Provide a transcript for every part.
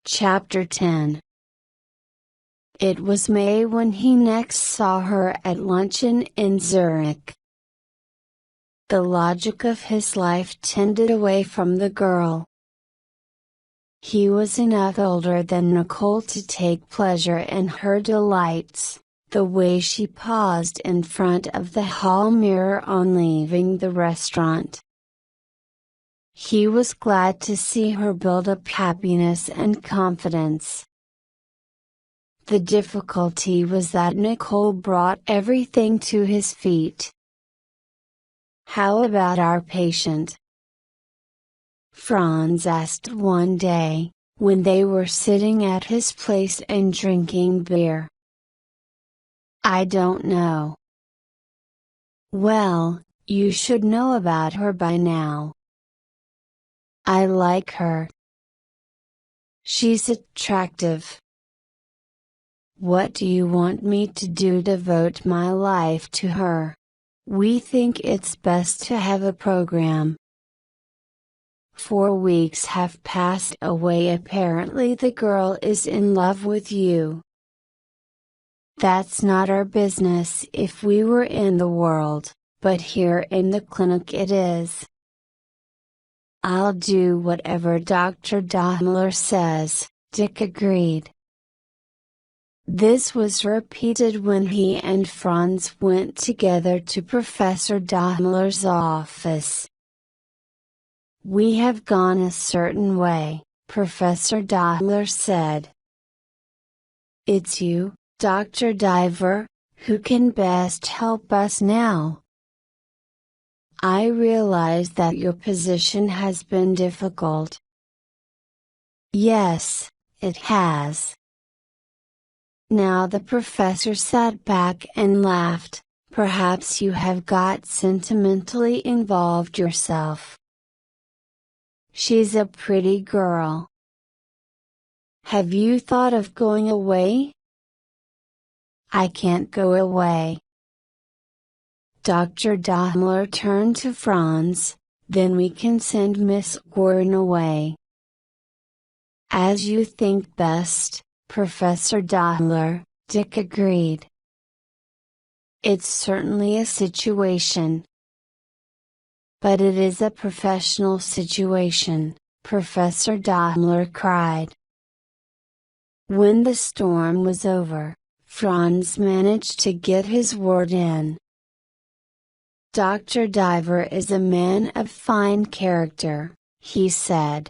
Chapter 10. It was May when he next saw her at luncheon in Zurich. The logic of his life tended away from the girl. He was enough older than Nicole to take pleasure in her delights, the way she paused in front of the hall mirror on leaving the restaurant. He was glad to see her build up happiness and confidence. The difficulty was that Nicole brought everything to his feet. "How about our patient?" Franz asked one day, when they were sitting at his place and drinking beer. "I don't know." "Well, you should know about her by now." "I like her. She's attractive." "What do you want me to do? Devote my life to her? We think it's best to have a program." 4 weeks have passed away. Apparently the girl is in love with you. That's not our business if we were in the world, but here in the clinic it is. "I'll do whatever Dr. Daimler says," Dick agreed. This was repeated when he and Franz went together to Professor Daimler's office. "We have gone a certain way," Professor Daimler said. "It's you, Dr. Diver, who can best help us now. I realize that your position has been difficult." "Yes, it has." Now the professor sat back and laughed. "Perhaps you have got sentimentally involved yourself. She's a pretty girl. Have you thought of going away?" "I can't go away." Dr. Daimler turned to Franz. "Then we can send Miss Gordon away." "As you think best, Professor Daimler," Dick agreed. "It's certainly a situation. But it is a professional situation," Professor Daimler cried. When the storm was over, Franz managed to get his word in. "Dr. Diver is a man of fine character," he said.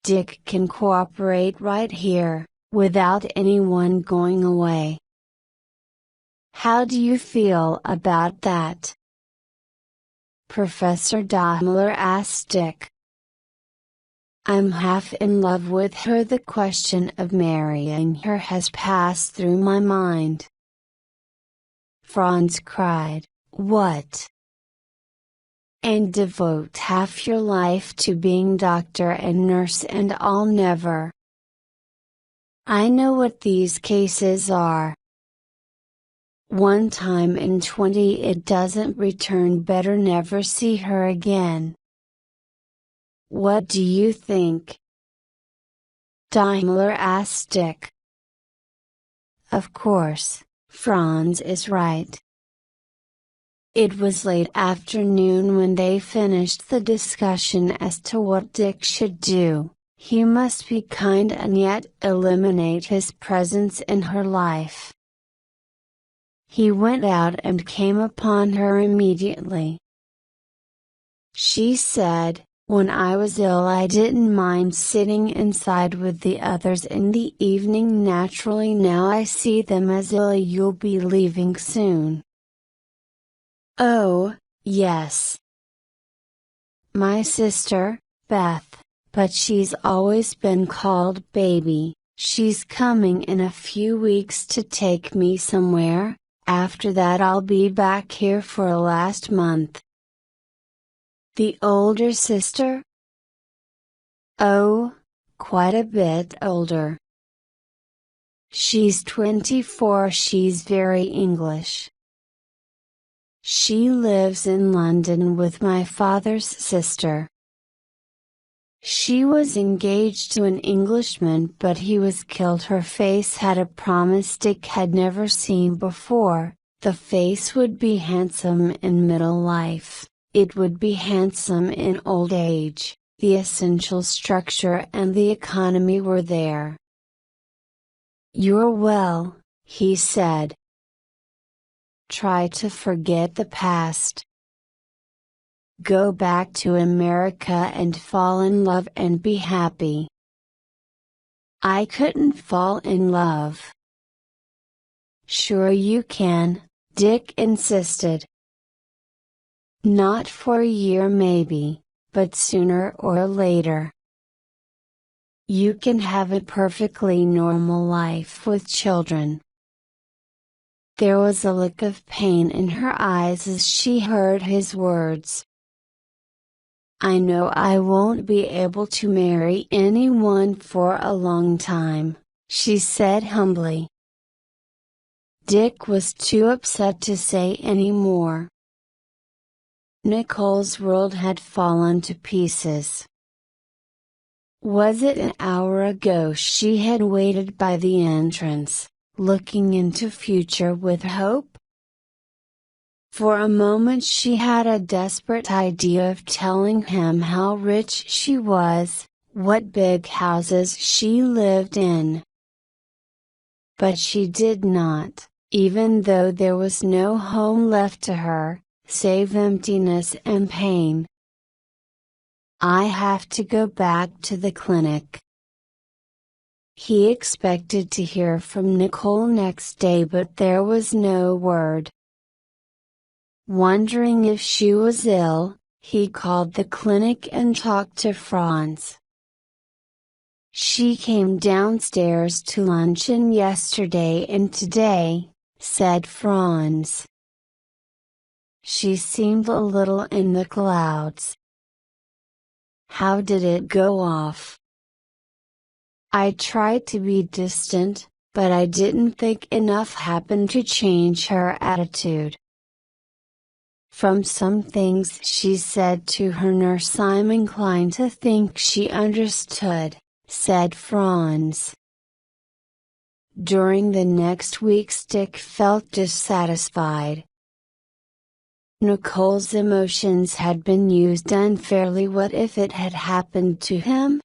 "Dick can cooperate right here, without anyone going away. How do you feel about that?" Professor Daimler asked Dick. "I'm half in love with her. The question of marrying her has passed through my mind." Franz cried, "What? And devote half your life to being doctor and nurse and all? Never. I know what these cases are. One time in 20 it doesn't return. Better never see her again. What do you think?" Daimler asked Dick. Of course, Franz is right. It was late afternoon when they finished the discussion as to what Dick should do. He must be kind and yet eliminate his presence in her life. He went out and came upon her immediately. She said, "When I was ill I didn't mind sitting inside with the others in the evening. Naturally now I see them as ill. You'll be leaving soon." "Oh, yes. My sister, Beth, but she's always been called Baby. She's coming in a few weeks to take me somewhere. After that I'll be back here for a last month." "The older sister?" "Oh, quite a bit older. She's 24. She's very English. She lives in London with my father's sister." She was engaged to an Englishman, but he was killed. Her face had a promise Dick had never seen before. The face would be handsome in middle life, it would be handsome in old age, the essential structure and the economy were there. "You're well," he said. "Try to forget the past. Go back to America and fall in love and be happy." "I couldn't fall in love." "Sure you can," Dick insisted. "Not for a year maybe, but sooner or later. You can have a perfectly normal life with children." There was a look of pain in her eyes as she heard his words. "I know I won't be able to marry anyone for a long time," she said humbly. Dick was too upset to say any more. Nicole's world had fallen to pieces. Was it an hour ago she had waited by the entrance, looking into future with hope? For a moment she had a desperate idea of telling him how rich she was, what big houses she lived in. But she did not, even though there was no home left to her, save emptiness and pain. "I have to go back to the clinic." He expected to hear from Nicole next day, but there was no word. Wondering if she was ill, he called the clinic and talked to Franz. "She came downstairs to luncheon yesterday and today," said Franz. "She seemed a little in the clouds." "How did it go off?" "I tried to be distant, but I didn't think enough happened to change her attitude. From some things she said to her nurse I'm inclined to think she understood," said Franz. During the next weeks Dick felt dissatisfied. Nicole's emotions had been used unfairly. What if it had happened to him?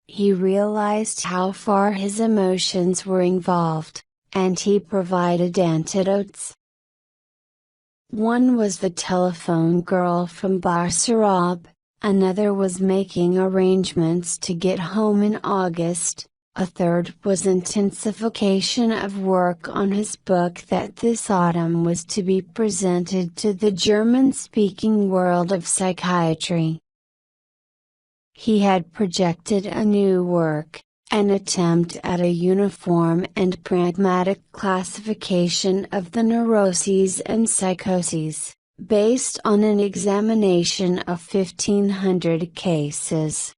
He realized how far his emotions were involved, and he provided antidotes. One was the telephone girl from Barsarab, another was making arrangements to get home in August, a third was intensification of work on his book that this autumn was to be presented to the German-speaking world of psychiatry. He had projected a new work, an attempt at a uniform and pragmatic classification of the neuroses and psychoses, based on an examination of 1,500 cases.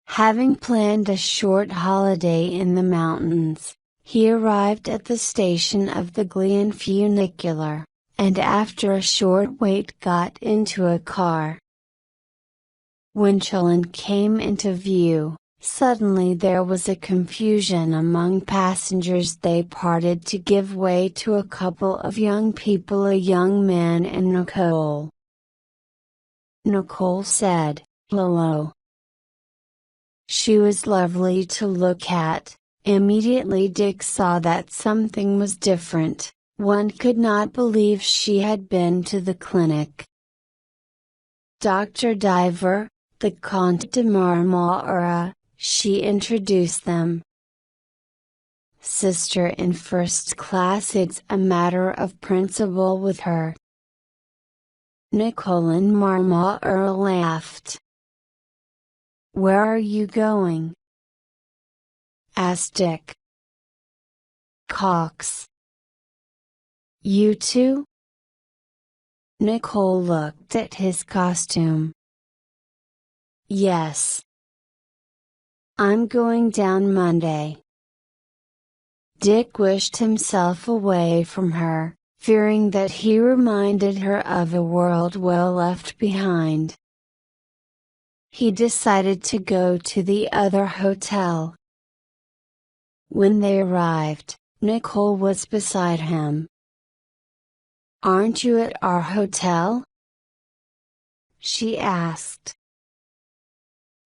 Having planned a short holiday in the mountains, he arrived at the station of the Glen funicular, and after a short wait got into a car. When Chillin came into view, suddenly there was a confusion among passengers. They parted to give way to a couple of young people, a young man and Nicole. Nicole said, "Hello." She was lovely to look at. Immediately Dick saw that something was different. One could not believe she had been to the clinic. "Dr. Diver, the Comte de Marmora," she introduced them. "Sister in first class, it's a matter of principle with her." Nicole and Marmora laughed. "Where are you going?" asked Dick. "Cox." "You too?" Nicole looked at his costume. "Yes. I'm going down Monday." Dick wished himself away from her, fearing that he reminded her of a world well left behind. he decided to go to the other hotel. When they arrived, Nicole was beside him. "Aren't you at our hotel?" she asked.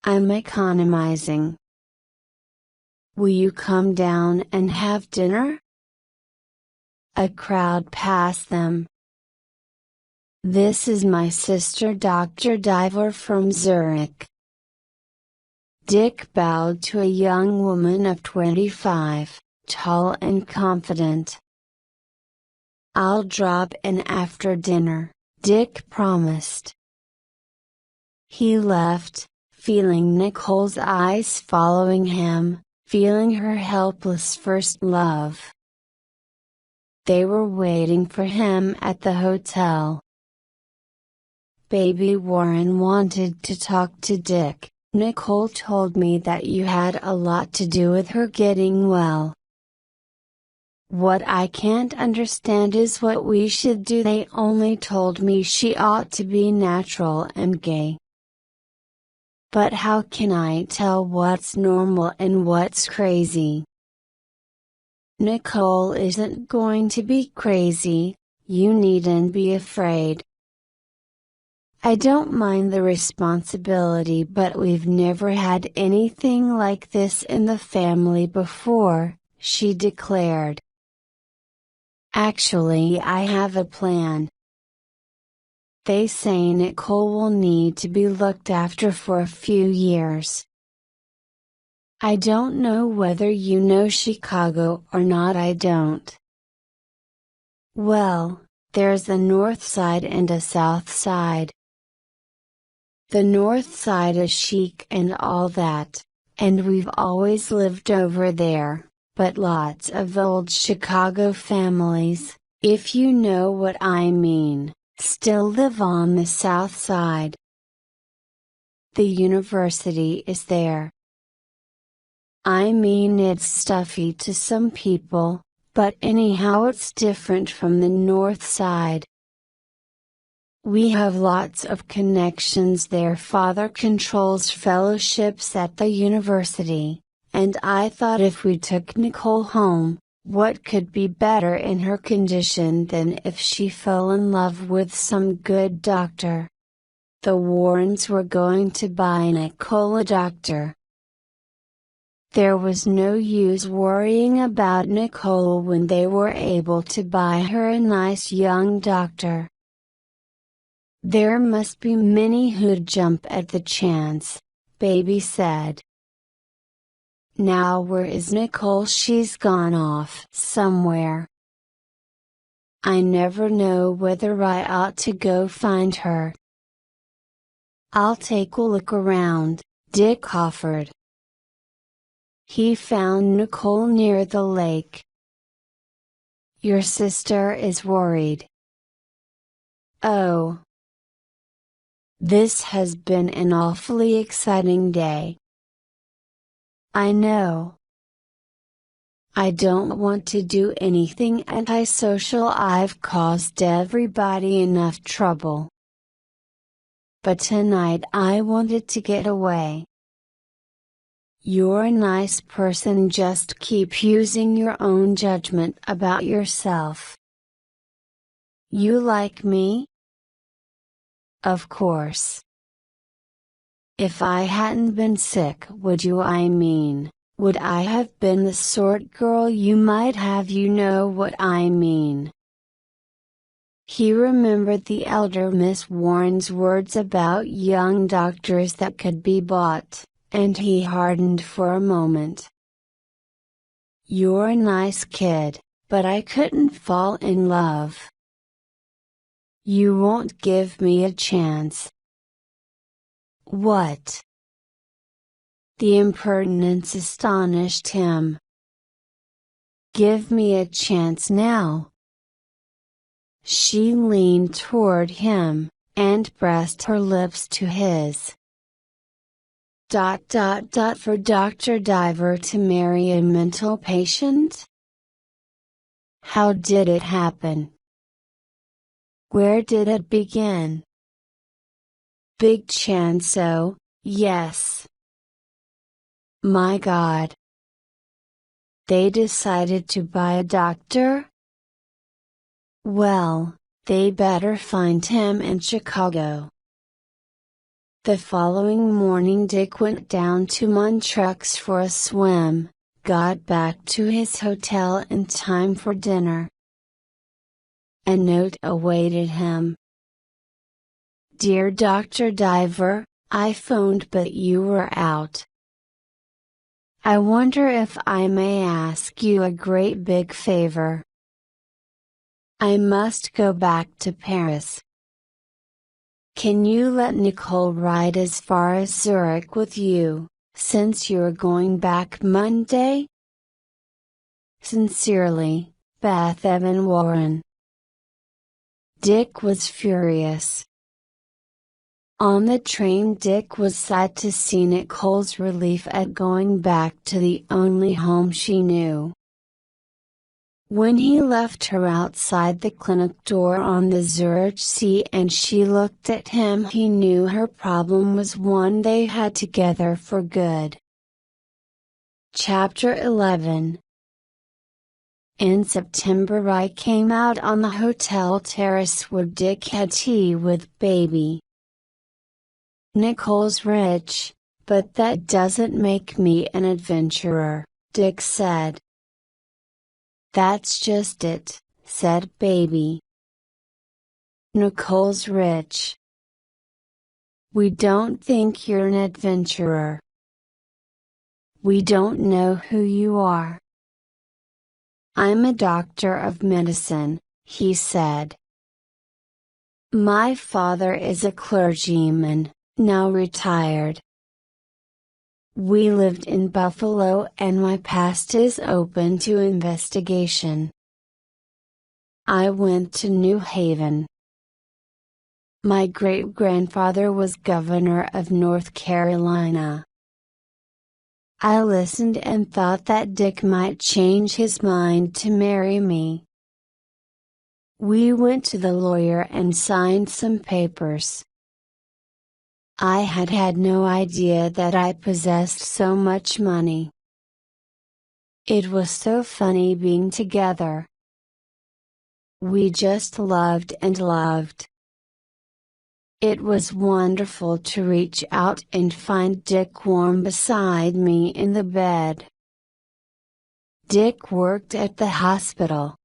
"I'm economizing. Will you come down and have dinner?" A crowd passed them. "This is my sister Dr. Diver from Zurich." Dick bowed to a young woman of 25, tall and confident. "I'll drop in after dinner," Dick promised. He left, feeling Nicole's eyes following him, feeling her helpless first love. They were waiting for him at the hotel. "Baby Warren wanted to talk to Dick. Nicole told me that you had a lot to do with her getting well. What I can't understand is what we should do. They only told me she ought to be natural and gay. But how can I tell what's normal and what's crazy?" "Nicole isn't going to be crazy, you needn't be afraid. I don't mind the responsibility, but we've never had anything like this in the family before," she declared. "Actually, I have a plan. They say Nicole will need to be looked after for a few years. I don't know whether you know Chicago or not. I don't. Well, there's a north side and a south side. The north side is chic and all that, and we've always lived over there, but lots of old Chicago families, if you know what I mean, still live on the south side. The university is there. I mean, it's stuffy to some people, but anyhow it's different from the north side. We have lots of connections there. Father controls fellowships at the university, and I thought if we took Nicole home, what could be better in her condition than if she fell in love with some good doctor? The Warrens were going to buy Nicole a doctor. There was no use worrying about Nicole when they were able to buy her a nice young doctor. There must be many who'd jump at the chance, Baby said. Now where is Nicole? She's gone off somewhere. I never know whether I ought to go find her. I'll take a look around, Dick offered. He found Nicole near the lake. Your sister is worried. Oh. This has been an awfully exciting day. I know. I don't want to do anything antisocial. I've caused everybody enough trouble. But tonight I wanted to get away. You're a nice person, just keep using your own judgment about yourself. You like me? Of course. If I hadn't been sick, would you? I mean, would I have been the sort girl you might have? You know what I mean. He remembered the elder Miss Warren's words about young doctors that could be bought, and he hardened for a moment. You're a nice kid, but I couldn't fall in love. You won't give me a chance. What? The impertinence astonished him. Give me a chance now. She leaned toward him, and pressed her lips to his. For Dr. Diver to marry a mental patient? How did it happen? Where did it begin? Big chance. So, Yes. My God. They decided to buy a doctor? Well, they better find him in Chicago. The following morning Dick went down to Montreux for a swim, got back to his hotel in time for dinner. A note awaited him. Dear Dr. Diver, I phoned but you were out. I wonder if I may ask you a great big favor. I must go back to Paris. Can you let Nicole ride as far as Zurich with you, since you're going back Monday? Sincerely, Beth Evan Warren. Dick was furious. On the train Dick was sad to see Nicole's relief at going back to the only home she knew. When he left her outside the clinic door on the Zurich Sea and she looked at him, he knew her problem was one they had together for good. Chapter 11. In September I came out on the hotel terrace where Dick had tea with baby. Nicole's rich, but that doesn't make me an adventurer, Dick said. That's just it, said baby. Nicole's rich. We don't think you're an adventurer. We don't know who you are. I'm a doctor of medicine, he said. My father is a clergyman, now retired. We lived in Buffalo and my past is open to investigation. I went to New Haven. My great-grandfather was governor of North Carolina. I listened and thought that Dick might change his mind to marry me. We went to the lawyer and signed some papers. I had no idea that I possessed so much money. It was so funny being together. We just loved and loved. It was wonderful to reach out and find Dick warm beside me in the bed. Dick worked at the hospital.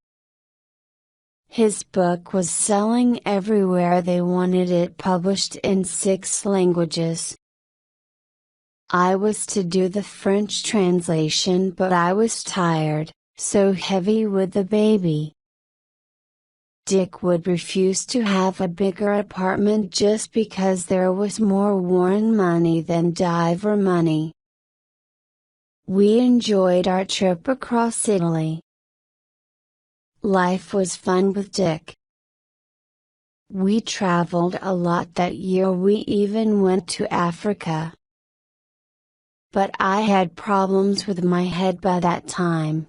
His book was selling everywhere. They wanted it published in 6 languages. I was to do the French translation, but I was tired, so heavy with the baby. Dick would refuse to have a bigger apartment just because there was more Warren money than Diver money. We enjoyed our trip across Italy. Life was fun with Dick. We traveled a lot that year. We even went to Africa. But I had problems with my head by that time.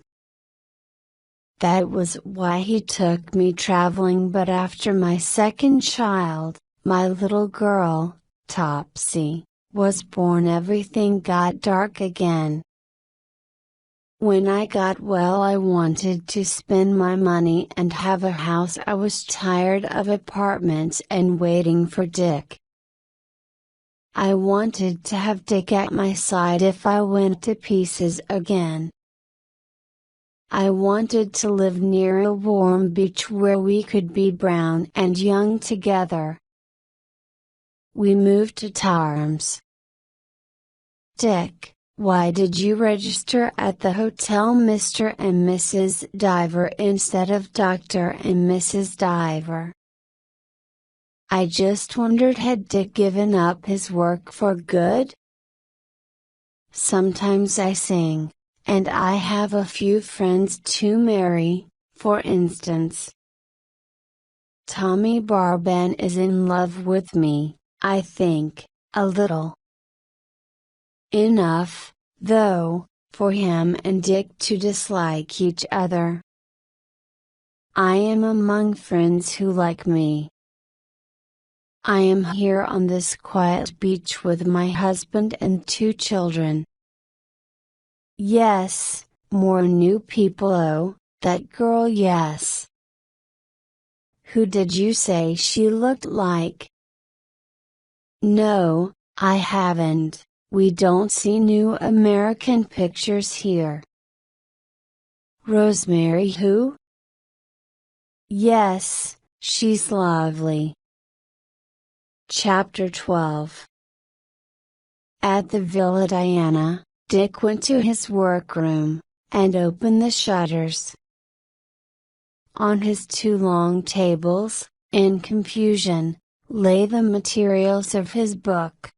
That was why he took me traveling. But after my second child, my little girl, Topsy, was born, everything got dark again. When I got well, I wanted to spend my money and have a house. I was tired of apartments and waiting for Dick. I wanted to have Dick at my side if I went to pieces again. I wanted to live near a warm beach where we could be brown and young together. We moved to Tarms. Dick, why did you register at the hotel Mr. and Mrs. Diver instead of Dr. and Mrs. Diver? I just wondered, had Dick given up his work for good? Sometimes I sing, and I have a few friends to marry, for instance. Tommy Barban is in love with me, I think, a little. Enough, though, for him and Dick to dislike each other. I am among friends who like me. I am here on this quiet beach with my husband and 2 children. Yes, more new people. Oh, that girl, yes. Who did you say she looked like? No, I haven't. We don't see new American pictures here. Rosemary who? Yes, she's lovely. Chapter 12. At the Villa Diana, Dick went to his workroom, and opened the shutters. On his 2 long tables, in confusion, lay the materials of his book.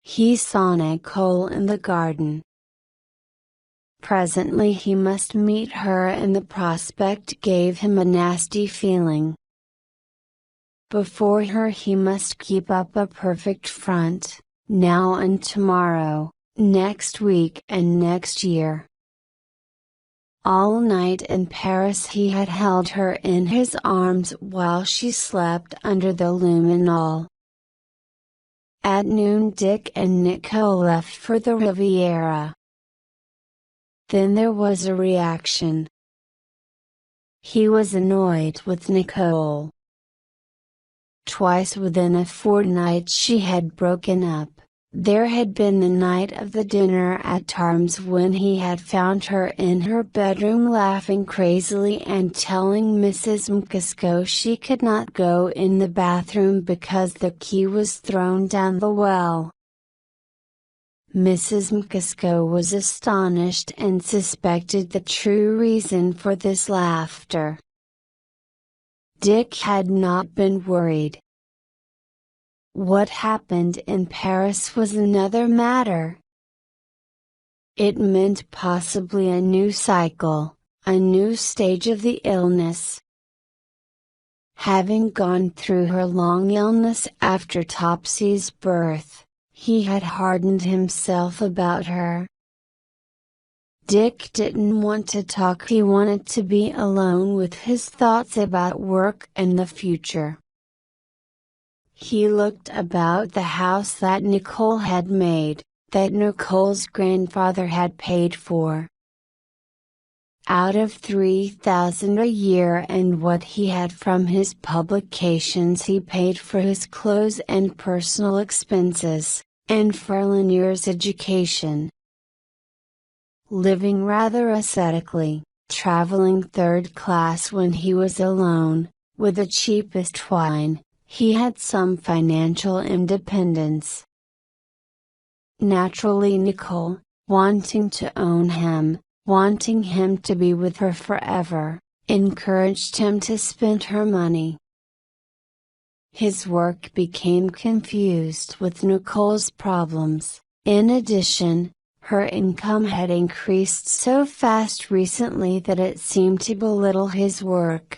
He saw Nicole in the garden. Presently he must meet her, and the prospect gave him a nasty feeling. Before her he must keep up a perfect front, now and tomorrow, next week and next year. All night in Paris he had held her in his arms while she slept under the luminol. At noon Dick and Nicole left for the Riviera. Then there was a reaction. He was annoyed with Nicole. Twice within a fortnight she had broken up. There had been the night of the dinner at Tarm's when he had found her in her bedroom laughing crazily and telling Mrs. McCusco she could not go in the bathroom because the key was thrown down the well. Mrs. McCusco was astonished and suspected the true reason for this laughter. Dick had not been worried. What happened in Paris was another matter. It meant possibly a new cycle, a new stage of the illness. Having gone through her long illness after Topsy's birth, he had hardened himself about her. Dick didn't want to talk, he wanted to be alone with his thoughts about work and the future. He looked about the house that Nicole had made, that Nicole's grandfather had paid for. Out of $3,000 a year and what he had from his publications he paid for his clothes and personal expenses, and for Lanier's education. Living rather ascetically, traveling 3rd class when he was alone, with the cheapest wine, he had some financial independence. Naturally Nicole, wanting to own him, wanting him to be with her forever, encouraged him to spend her money. His work became confused with Nicole's problems. In addition, her income had increased so fast recently that it seemed to belittle his work.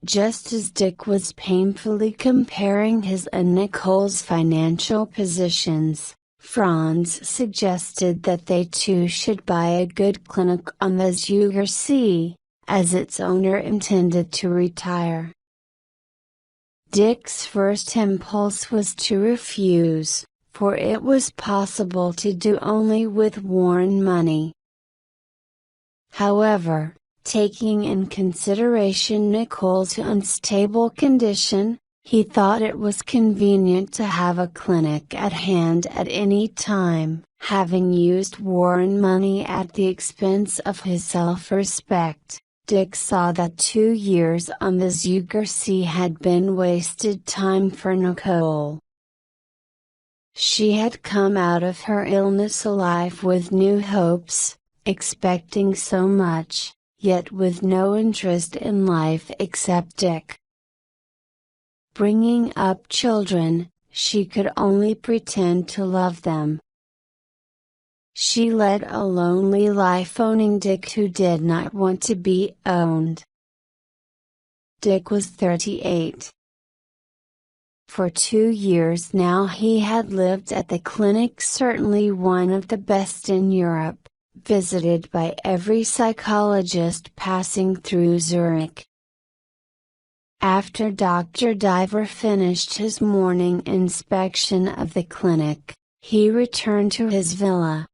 Just as Dick was painfully comparing his and Nicole's financial positions, Franz suggested that they two should buy a good clinic on the Zugersee, as its owner intended to retire. Dick's first impulse was to refuse, for it was possible to do only with Warren money. However, taking in consideration Nicole's unstable condition, he thought it was convenient to have a clinic at hand at any time. Having used Warren money at the expense of his self-respect, Dick saw that 2 years on the Zugersee had been wasted time for Nicole. She had come out of her illness alive with new hopes, expecting so much, yet with no interest in life except Dick. Bringing up children, she could only pretend to love them. She led a lonely life owning Dick who did not want to be owned. Dick was 38. For 2 years now he had lived at the clinic, certainly one of the best in Europe, visited by every psychologist passing through Zurich. After Dr. Diver finished his morning inspection of the clinic, he returned to his villa.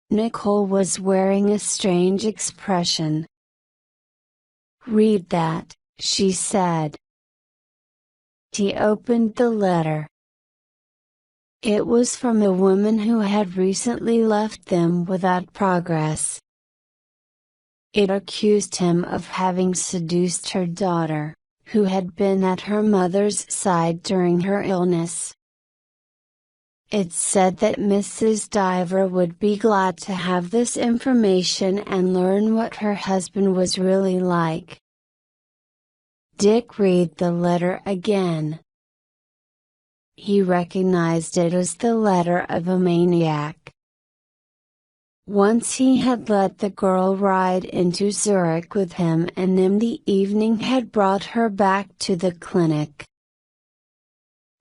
Nicole was wearing a strange expression. "Read that," she said. He opened the letter. It was from a woman who had recently left them without progress. It accused him of having seduced her daughter, who had been at her mother's side during her illness. It said that Mrs. Diver would be glad to have this information and learn what her husband was really like. Dick read the letter again. He recognized it as the letter of a maniac. Once he had let the girl ride into Zurich with him, and in the evening had brought her back to the clinic.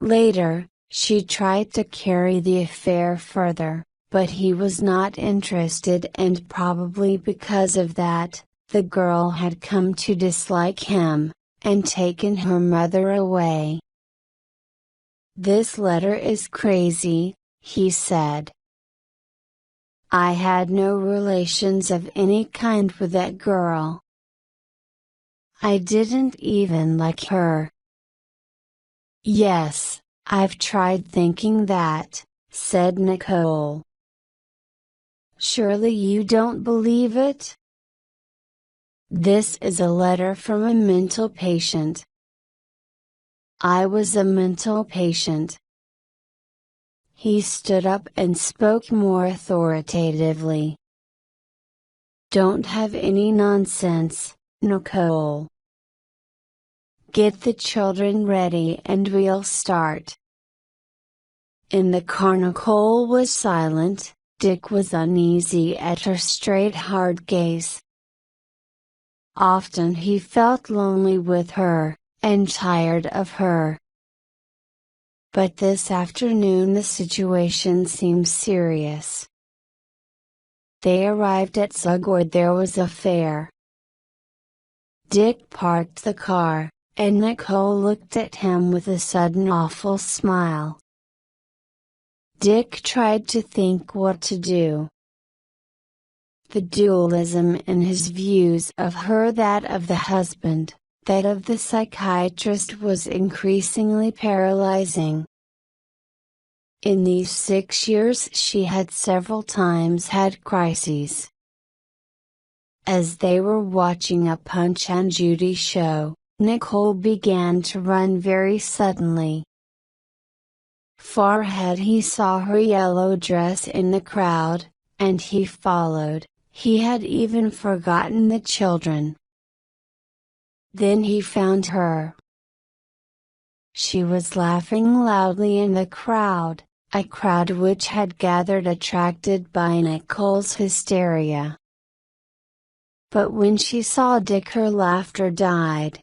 Later, she tried to carry the affair further, but he was not interested, and probably because of that, the girl had come to dislike him, and taken her mother away. "This letter is crazy," he said. "I had no relations of any kind with that girl. I didn't even like her." "Yes, I've tried thinking that," said Nicole. "Surely you don't believe it? This is a letter from a mental patient." "I was a mental patient." He stood up and spoke more authoritatively. "Don't have any nonsense, Nicole. Get the children ready and we'll start." In the car Nicole was silent. Dick was uneasy at her straight hard gaze. Often he felt lonely with her, and tired of her. But this afternoon the situation seemed serious. They arrived at Zug, where there was a fair. Dick parked the car, and Nicole looked at him with a sudden awful smile. Dick tried to think what to do. The dualism in his views of her, that of the husband, that of the psychiatrist, was increasingly paralyzing. In these 6 years she had several times had crises. As they were watching a Punch and Judy show, Nicole began to run very suddenly. Far ahead he saw her yellow dress in the crowd, and he followed. He had even forgotten the children. Then he found her. She was laughing loudly in the crowd, a crowd which had gathered attracted by Nicole's hysteria. But when she saw Dick, her laughter died.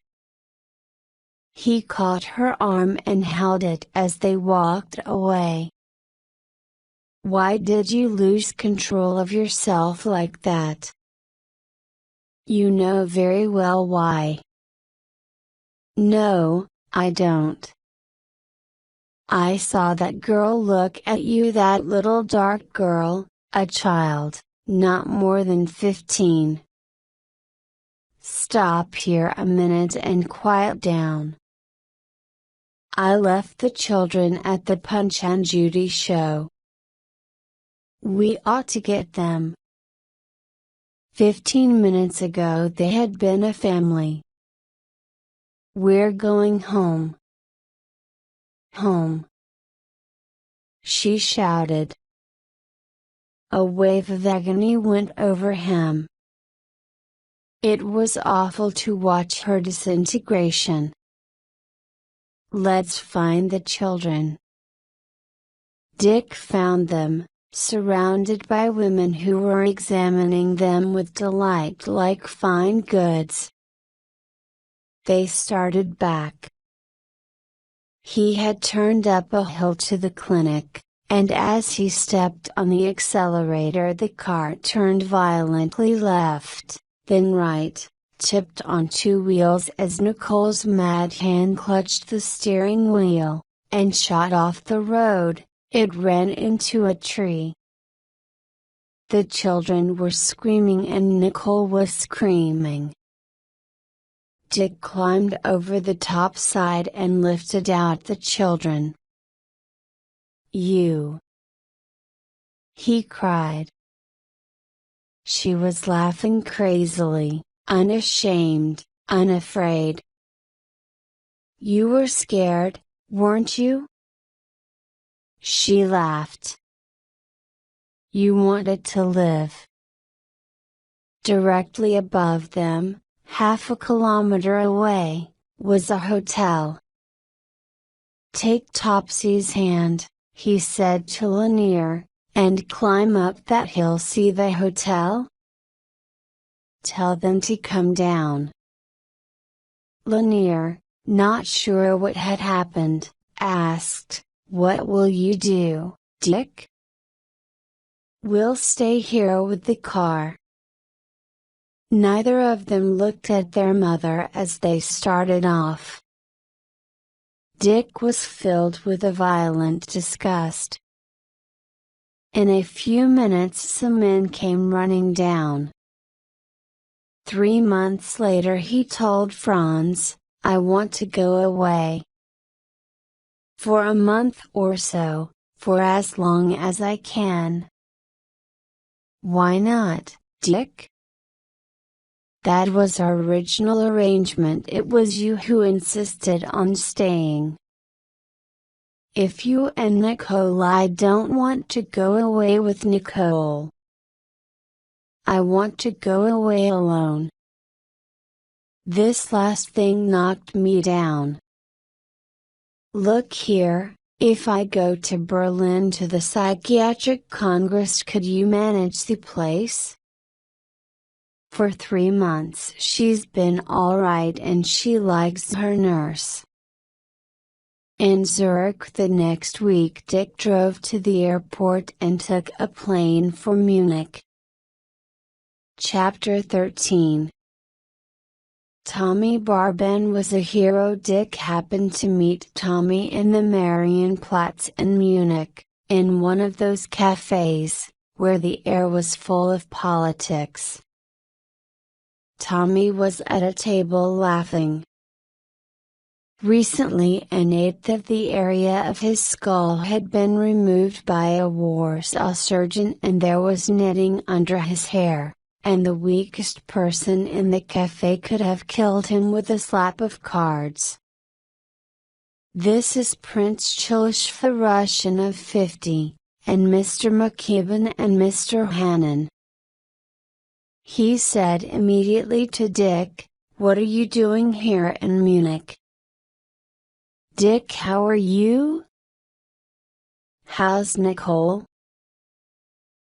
He caught her arm and held it as they walked away. "Why did you lose control of yourself like that? You know very well why." "No, I don't. I saw that girl look at you, that little dark girl, a child, not more than 15. Stop here a minute and quiet down. I left the children at the Punch and Judy show. We ought to get them. 15 minutes ago they had been a family. We're going home. Home," she shouted. A wave of agony went over him. It was awful to watch her disintegration. "Let's find the children." Dick found them, surrounded by women who were examining them with delight like fine goods. They started back. He had turned up a hill to the clinic, and as he stepped on the accelerator the car turned violently left, then right, tipped on two wheels as Nicole's mad hand clutched the steering wheel, and shot off the road. It ran into a tree. The children were screaming and Nicole was screaming. Dick climbed over the top side and lifted out the children. "You!" he cried. She was laughing crazily, unashamed, unafraid. "You were scared, weren't you?" She laughed. "You wanted to live." Directly above them, half a kilometer away, was a hotel. "Take Topsy's hand," he said to Lanier, "and climb up that hill. See the hotel? Tell them to come down." Lanier, not sure what had happened, asked, "What will you do, Dick?" "We'll stay here with the car." Neither of them looked at their mother as they started off. Dick was filled with a violent disgust. In a few minutes some men came running down. 3 months later he told Franz, "I want to go away. For a month or so, for as long as I can." "Why not, Dick?" "That was our original arrangement. It was you who insisted on staying." "If you and Nicole." "I don't want to go away with Nicole. I want to go away alone." This last thing knocked me down. "Look here, if I go to Berlin to the Psychiatric Congress, could you manage the place?" For 3 months she's been alright and she likes her nurse. In Zurich the next week Dick drove to the airport and took a plane for Munich. Chapter 13. Tommy Barben was a hero. Dick happened to meet Tommy in the Marienplatz in Munich, in one of those cafes, where the air was full of politics. Tommy was at a table laughing. Recently an eighth of the area of his skull had been removed by a Warsaw surgeon and there was knitting under his hair, and the weakest person in the cafe could have killed him with a slap of cards. "This is Prince Chilishv, the Russian of 50, and Mr. McKibben and Mr. Hannon," he said immediately to Dick. "What are you doing here in Munich?" "Dick, how are you? How's Nicole?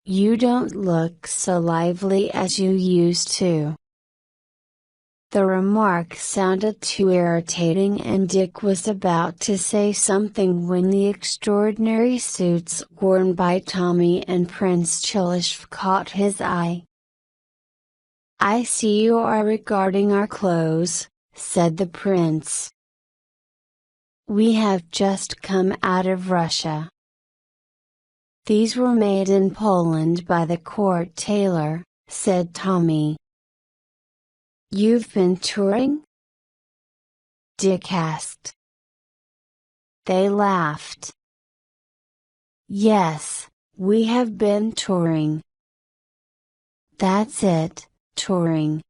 You don't look so lively as you used to." The remark sounded too irritating and Dick was about to say something when the extraordinary suits worn by Tommy and Prince Chilishv caught his eye. "I see you are regarding our clothes," said the prince. "We have just come out of Russia. These were made in Poland by the court tailor," said Tommy. "You've been touring?" Dick asked. They laughed. "Yes, we have been touring." "That's it, touring."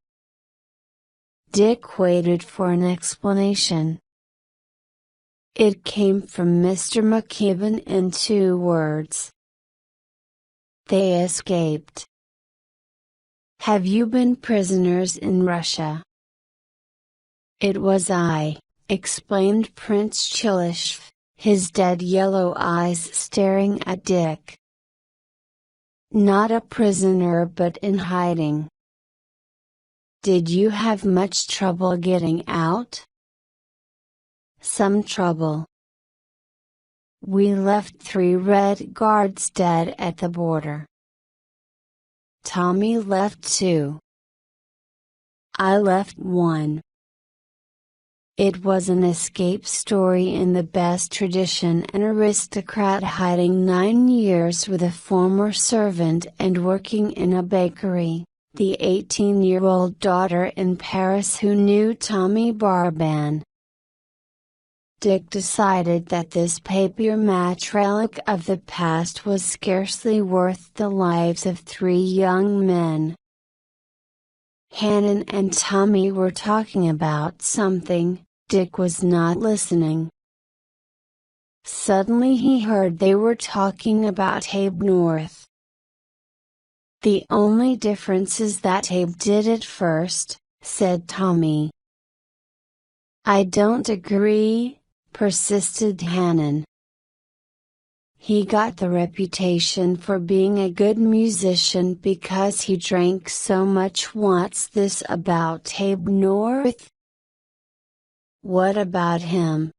Dick waited for an explanation. It came from Mr. McKibben in 2 words. "They escaped." "Have you been prisoners in Russia?" "It was I," explained Prince Chilishv, his dead yellow eyes staring at Dick. "Not a prisoner but in hiding." "Did you have much trouble getting out?" "Some trouble. We left 3 Red Guards dead at the border." "Tommy left too." I left one. It was an escape story in the best tradition, an aristocrat hiding 9 years with a former servant and working in a bakery, the 18-year-old daughter in Paris who knew Tommy Barban. Dick decided that this papier-mâché relic of the past was scarcely worth the lives of 3 young men. Hannon and Tommy were talking about something. Dick was not listening. Suddenly he heard they were talking about Abe North. "The only difference is that Abe did it first," said Tommy. "I don't agree," persisted Hannon. "He got the reputation for being a good musician because he drank so much. What's this about Abe North? What about him?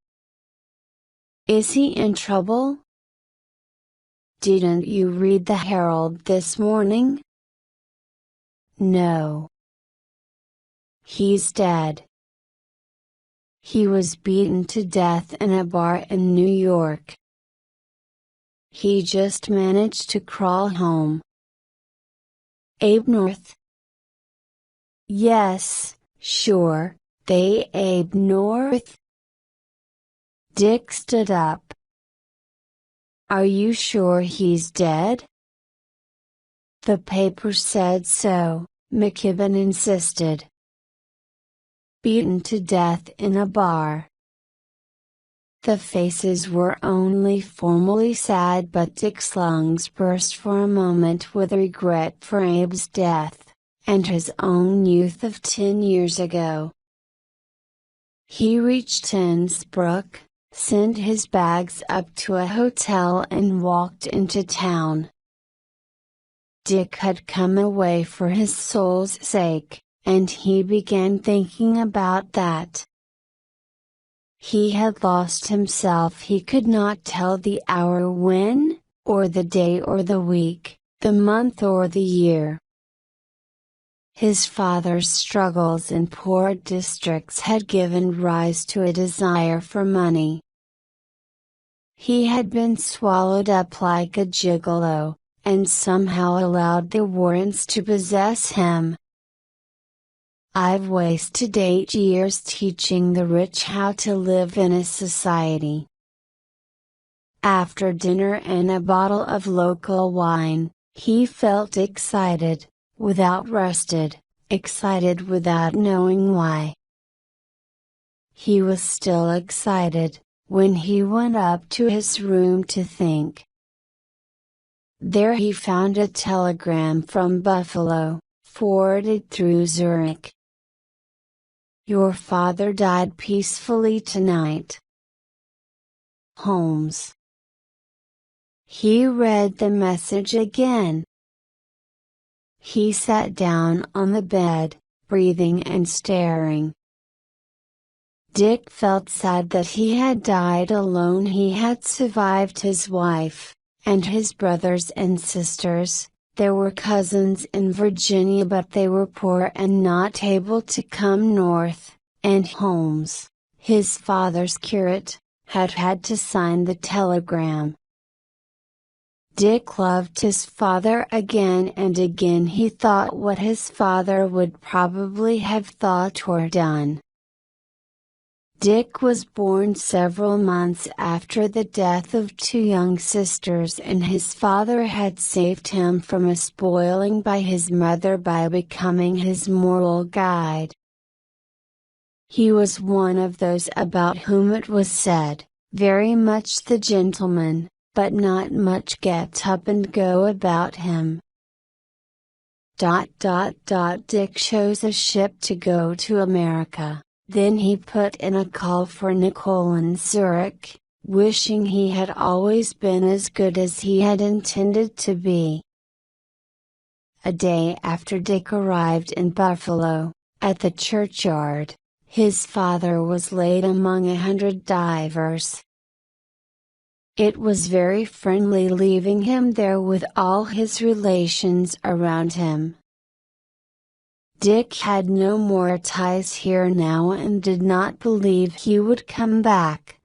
Is he in trouble? Didn't you read the Herald this morning?" "No. He's dead. He was beaten to death in a bar in New York. He just managed to crawl home." "Abe North?" "Yes, sure, they Abe North." Dick stood up. "Are you sure he's dead?" "The paper said so," McKibben insisted. "Beaten to death in a bar." The faces were only formally sad, but Dick's lungs burst for a moment with regret for Abe's death, and his own youth of 10 years ago. He reached Innsbruck, sent his bags up to a hotel and walked into town. Dick had come away for his soul's sake, and he began thinking about that. He had lost himself. He could not tell the hour when, or the day or the week, the month or the year. His father's struggles in poor districts had given rise to a desire for money. He had been swallowed up like a gigolo, and somehow allowed the Warrens to possess him. "I've wasted 8 years teaching the rich how to live in a society." After dinner and a bottle of local wine, he felt excited, without rested, excited without knowing why. He was still excited, when he went up to his room to think. There he found a telegram from Buffalo, forwarded through Zurich. "Your father died peacefully tonight. Holmes." He read the message again. He sat down on the bed, breathing and staring. Dick felt sad that he had died alone. He had survived his wife, and his brothers and sisters. There were cousins in Virginia, but they were poor and not able to come north, and Holmes, his father's curate, had had to sign the telegram. Dick loved his father. Again and again he thought what his father would probably have thought or done. Dick was born several months after the death of 2 young sisters, and his father had saved him from a spoiling by his mother by becoming his moral guide. He was one of those about whom it was said, very much the gentleman, but not much get up and go about him. Dick chose a ship to go to America. Then he put in a call for Nicole in Zurich, wishing he had always been as good as he had intended to be. A day after Dick arrived in Buffalo, at the churchyard, his father was laid among 100 divers. It was very friendly leaving him there with all his relations around him. Dick had no more ties here now and did not believe he would come back.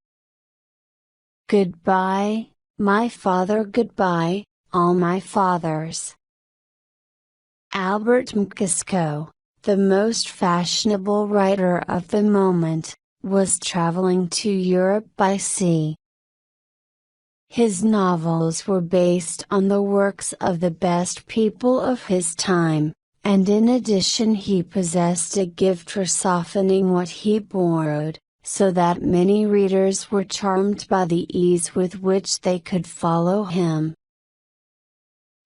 Goodbye, my father, goodbye, all my fathers. Albert Mcisco, the most fashionable writer of the moment, was traveling to Europe by sea. His novels were based on the works of the best people of his time, and in addition he possessed a gift for softening what he borrowed, so that many readers were charmed by the ease with which they could follow him.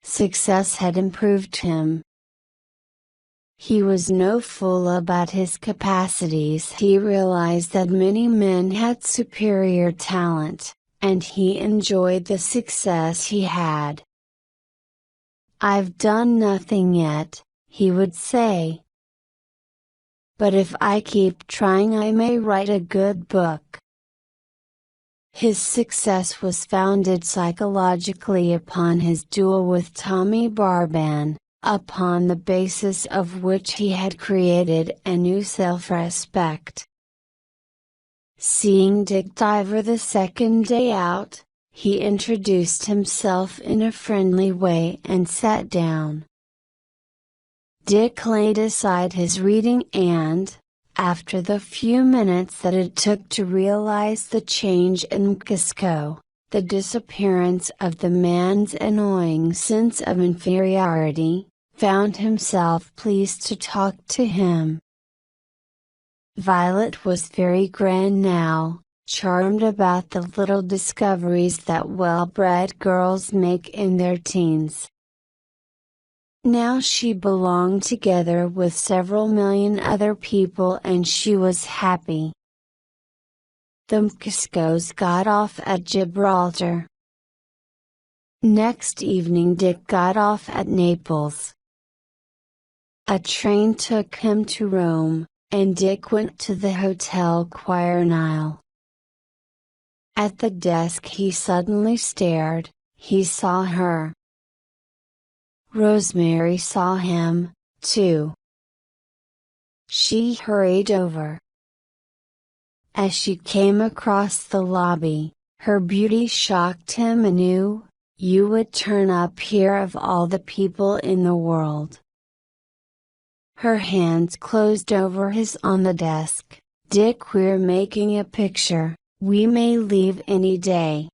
Success had improved him. He was no fool about his capacities. He realized that many men had superior talent, and he enjoyed the success he had. "I've done nothing yet," he would say. "But if I keep trying I may write a good book." His success was founded psychologically upon his duel with Tommy Barban, upon the basis of which he had created a new self-respect. Seeing Dick Diver the second day out, he introduced himself in a friendly way and sat down. Dick laid aside his reading and, after the few minutes that it took to realize the change in Mcisco, the disappearance of the man's annoying sense of inferiority, found himself pleased to talk to him. Violet was very grand now, charmed about the little discoveries that well-bred girls make in their teens. Now she belonged together with several million other people and she was happy. The Mciscos got off at Gibraltar. Next evening Dick got off at Naples. A train took him to Rome, and Dick went to the Hotel Quirinal. At the desk he suddenly stared. He saw her. Rosemary saw him, too. She hurried over. As she came across the lobby, her beauty shocked him anew. "You would turn up here of all the people in the world." Her hands closed over his on the desk. "Dick, we're making a picture, we may leave any day.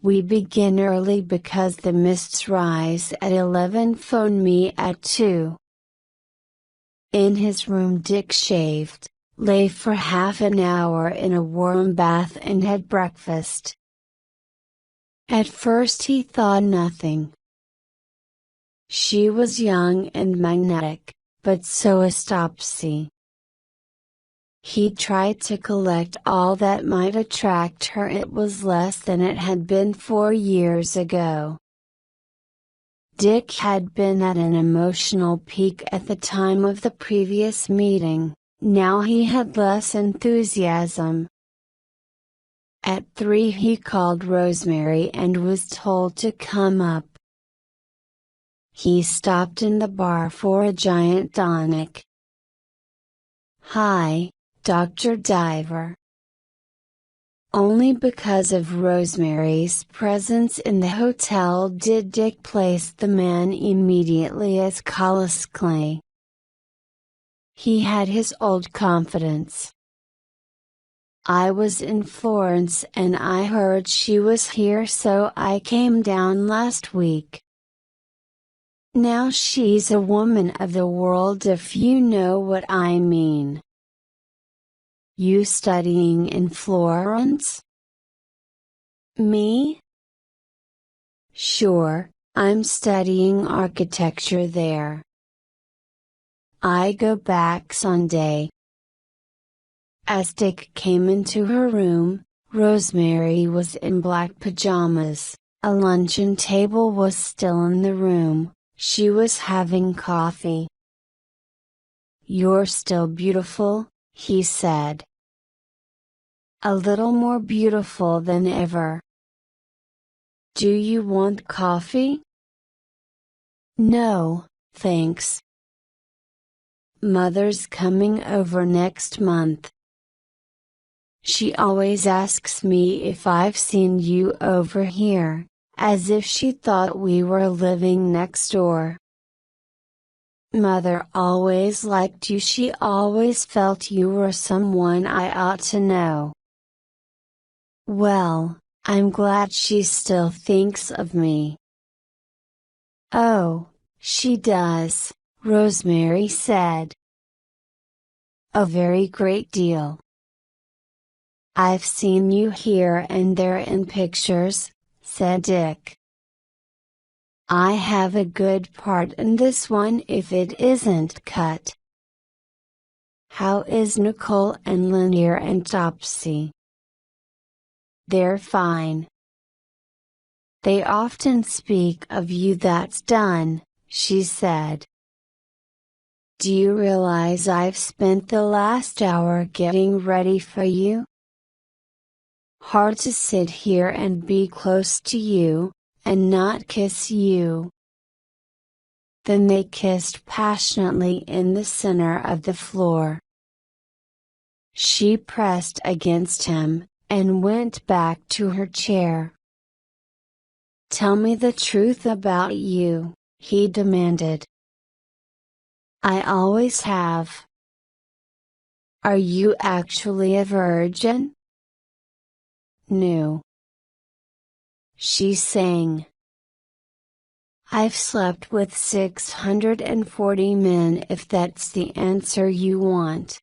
We begin early because the mists rise at 11. Phone me at 2. In his room Dick shaved, lay for half an hour in a warm bath and had breakfast. At first he thought nothing. She was young and magnetic, but so is Topsy. He tried to collect all that might attract her. It was less than it had been 4 years ago. Dick had been at an emotional peak at the time of the previous meeting, now he had less enthusiasm. At 3 he called Rosemary and was told to come up. He stopped in the bar for a giant tonic. "Hi, Dr. Diver." Only because of Rosemary's presence in the hotel did Dick place the man immediately as Collis Clay. He had his old confidence. "I was in Florence and I heard she was here, so I came down last week. Now she's a woman of the world, if you know what I mean." "You studying in Florence?" "Me? Sure, I'm studying architecture there. I go back Sunday." As Dick came into her room, Rosemary was in black pajamas, a luncheon table was still in the room, she was having coffee. "You're still beautiful," he said. "A little more beautiful than ever. Do you want coffee?" "No, thanks. Mother's coming over next month. She always asks me if I've seen you over here, as if she thought we were living next door. Mother always liked you. She always felt you were someone I ought to know. Well, I'm glad she still thinks of me. Oh, she does, Rosemary said. A very great deal. I've seen you here and there in pictures, said Dick. I have a good part in this one if it isn't cut. How is Nicole and Lanier and Topsy? They're fine. They often speak of you. That's done, she said. Do you realize I've spent the last hour getting ready for you? Hard to sit here and be close to you, and not kiss you. Then they kissed passionately in the center of the floor. She pressed against him, and went back to her chair. Tell me the truth about you, he demanded. I always have. Are you actually a virgin? No. She sang. I've slept with 640 men if that's the answer you want.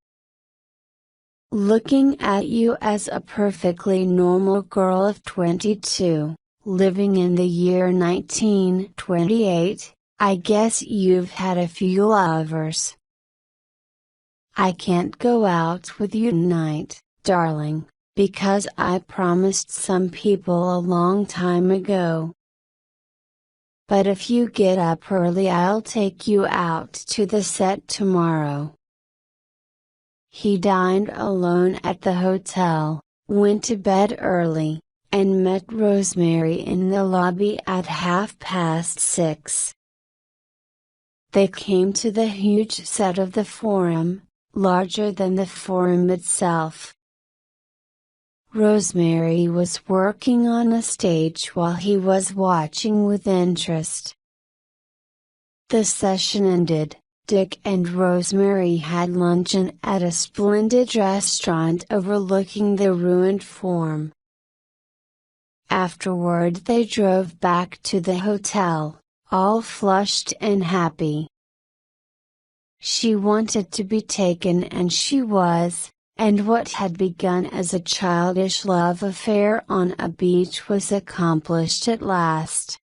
Looking at you as a perfectly normal girl of 22, living in the year 1928, I guess you've had a few lovers. I can't go out with you tonight, darling, because I promised some people a long time ago. But if you get up early, I'll take you out to the set tomorrow. He dined alone at the hotel, went to bed early, and met Rosemary in the lobby at 6:30. They came to the huge set of the Forum, larger than the Forum itself. Rosemary was working on a stage while he was watching with interest. The session ended, Dick and Rosemary had luncheon at a splendid restaurant overlooking the ruined Forum. Afterward they drove back to the hotel, all flushed and happy. She wanted to be taken, and she was. And what had begun as a childish love affair on a beach was accomplished at last.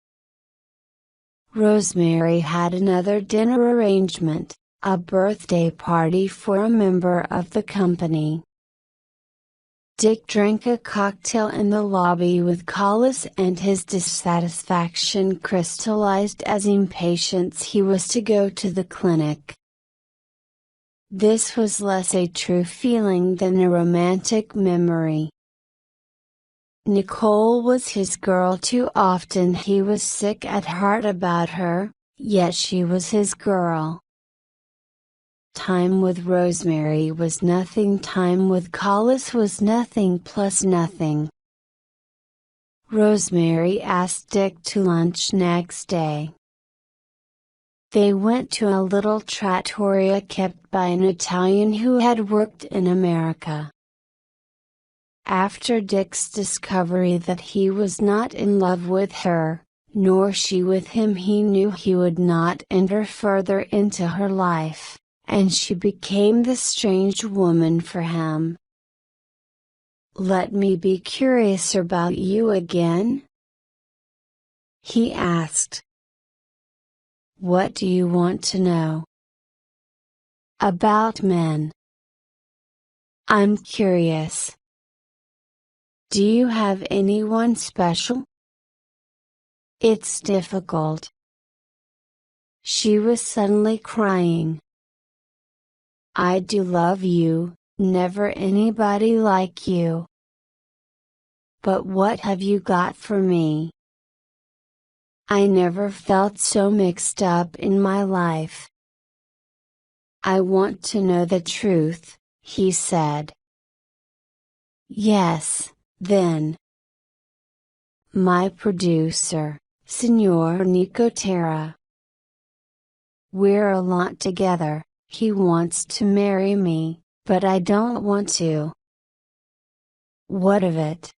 Rosemary had another dinner arrangement, a birthday party for a member of the company. Dick drank a cocktail in the lobby with Collis, and his dissatisfaction crystallized as impatience he was to go to the clinic. This was less a true feeling than a romantic memory. Nicole was his girl. Too often he was sick at heart about her, yet she was his girl. Time with Rosemary was nothing. Time with Collis was nothing plus nothing. Rosemary asked Dick to lunch next day. They went to a little trattoria kept by an Italian who had worked in America. After Dick's discovery that he was not in love with her, nor she with him, he knew he would not enter further into her life, and she became the strange woman for him. Let me be curious about you again? He asked. What do you want to know? About men. I'm curious. Do you have anyone special? It's difficult. She was suddenly crying. I do love you, never anybody like you. But what have you got for me? I never felt so mixed up in my life. I want to know the truth, he said. Yes, then. My producer, Signor Nicotera. We're a lot together, he wants to marry me, but I don't want to. What of it?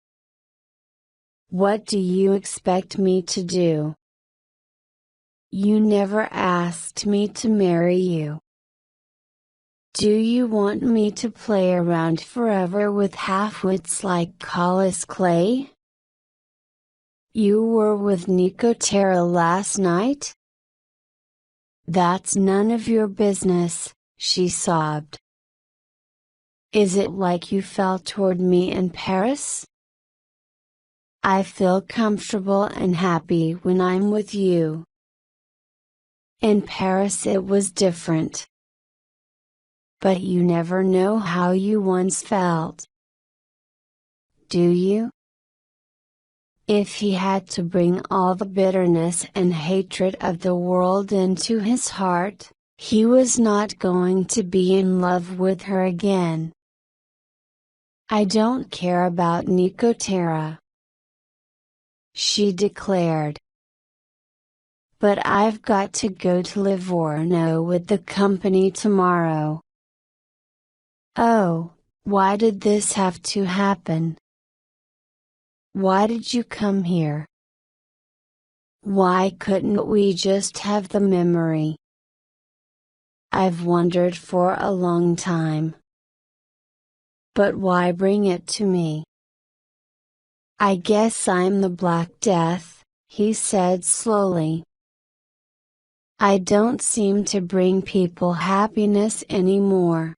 What do you expect me to do? You never asked me to marry you. Do you want me to play around forever with half-wits like Collis Clay? You were with Nicotera last night? That's none of your business, she sobbed. Is it like you felt toward me in Paris? I feel comfortable and happy when I'm with you. In Paris it was different. But you never know how you once felt. Do you? If he had to bring all the bitterness and hatred of the world into his heart, he was not going to be in love with her again. I don't care about Nicotera, she declared. But I've got to go to Livorno with the company tomorrow. Oh, why did this have to happen? Why did you come here? Why couldn't we just have the memory? I've wondered for a long time. But why bring it to me? I guess I'm the Black Death, he said slowly. I don't seem to bring people happiness anymore.